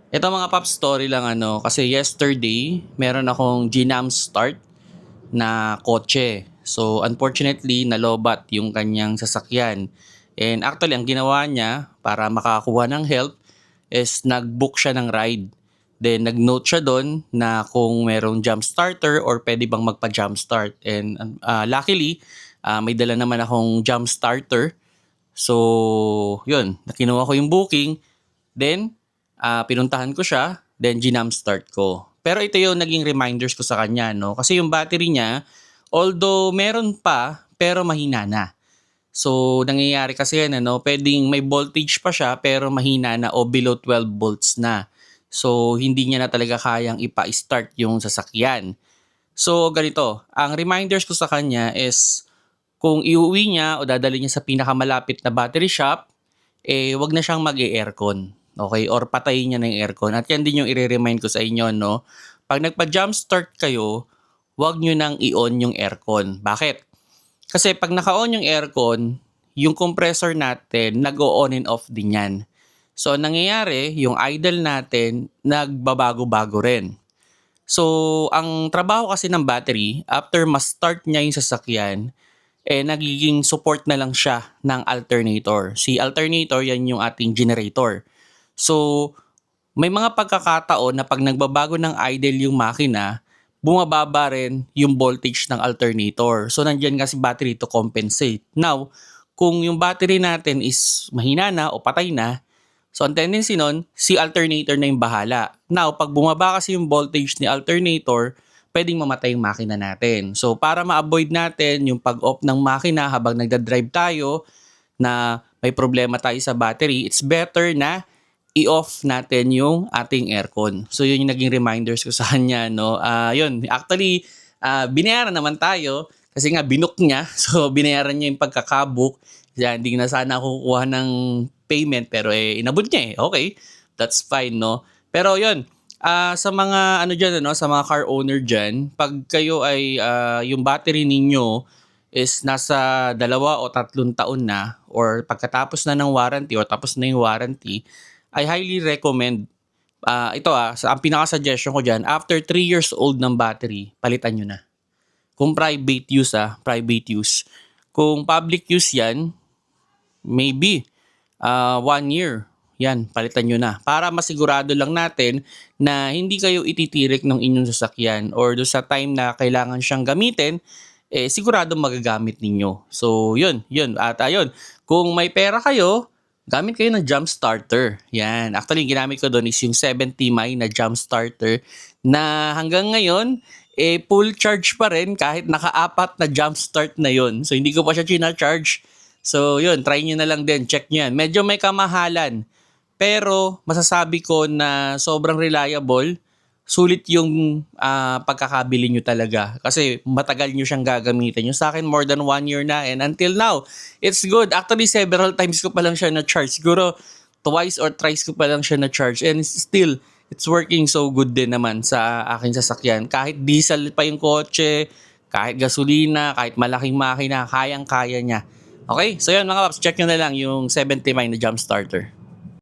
Ito mga pop story lang kasi yesterday meron akong ginam start na kotse. So unfortunately nalobat yung kanyang sasakyan. And actually ang ginawa niya para makakuha ng help is nag-book siya ng ride. Then nag-note siya doon na kung merong jump starter or pwede bang magpa-jump start. And luckily may dala naman akong jump starter. So yun, kinuha ko yung booking. Then pinuntahan ko siya, then ginam start ko. Pero ito yung naging reminders ko sa kanya, no? Kasi yung battery niya, although meron pa, pero mahina na. So, nangyayari kasi yan, pwedeng may voltage pa siya, pero mahina na o below 12 volts na. So, hindi niya na talaga kayang ipa-start yung sasakyan. So, ganito, ang reminders ko sa kanya is, kung iuwi niya o dadali niya sa pinakamalapit na battery shop, wag na siyang mag-e-aircon. Okay? Or patayin niya na yung aircon. At yan din yung i-remind ko sa inyo, no? Pag nagpa-jump start kayo, wag nyo nang i-on yung aircon. Bakit? Kasi pag naka-on yung aircon, yung compressor natin, nag-o-on and off din yan. So, nangyayari, yung idle natin, nagbabago-bago rin. So, ang trabaho kasi ng battery, after ma-start niya yung sasakyan, nagiging support na lang siya ng alternator. Si alternator, yan yung ating generator. So, may mga pagkakataon na pag nagbabago ng idle yung makina, bumababa rin yung voltage ng alternator. So, nandiyan kasi battery to compensate. Now, kung yung battery natin is mahina na o patay na, so ang tendency nun, si alternator na yung bahala. Now, pag bumaba kasi yung voltage ni alternator, pwedeng mamatay yung makina natin. So, para ma-avoid natin yung pag-off ng makina habang nagda-drive tayo na may problema tayo sa battery, it's better na i-off natin yung ating aircon. So, yun yung naging reminders ko sa kanya, no? Yun, actually, binayaran naman tayo kasi nga binook niya. So, binayaran niya yung pagkakabook. Kaya hindi na sana ako kukuha ng payment pero inabot niya eh. Okay, that's fine, no? Pero yun, sa mga ano diyan sa mga car owner diyan, pag kayo ay yung battery ninyo is nasa 2 o 3 taon na or pagkatapos na ng warranty or tapos na yung warranty, I highly recommend ang pinaka-suggestion ko diyan, after 3 years old ng battery, palitan nyo na. Kung private use private use. Kung public use yan, maybe 1 year. Yan, palitan nyo na. Para masigurado lang natin na hindi kayo ititirik ng inyong sasakyan or do sa time na kailangan siyang gamitin, sigurado magagamit ninyo. So, yun. At ayun, kung may pera kayo, gamit kayo ng jump starter. Yan. Actually, yung ginamit ko doon is yung 70 mAh na jump starter na hanggang ngayon, full charge pa rin kahit naka-apat na jump start na yon. So, hindi ko pa siya china-charge. So, yun, try nyo na lang din. Check nyo yan. Medyo may kamahalan. Pero, masasabi ko na sobrang reliable. Sulit yung pagkakabili nyo talaga. Kasi matagal nyo siyang gagamitin. Yung sa akin, more than 1 year na. And until now, it's good. Actually, several times ko pa lang siya na-charge. Siguro, twice or thrice ko pa lang siya na-charge. And still, it's working so good din naman sa aking sasakyan. Kahit diesel pa yung kotse, kahit gasolina, kahit malaking makina, kayang-kaya niya. Okay? So yun mga paps, check nyo na lang yung 70 mAh na jump starter.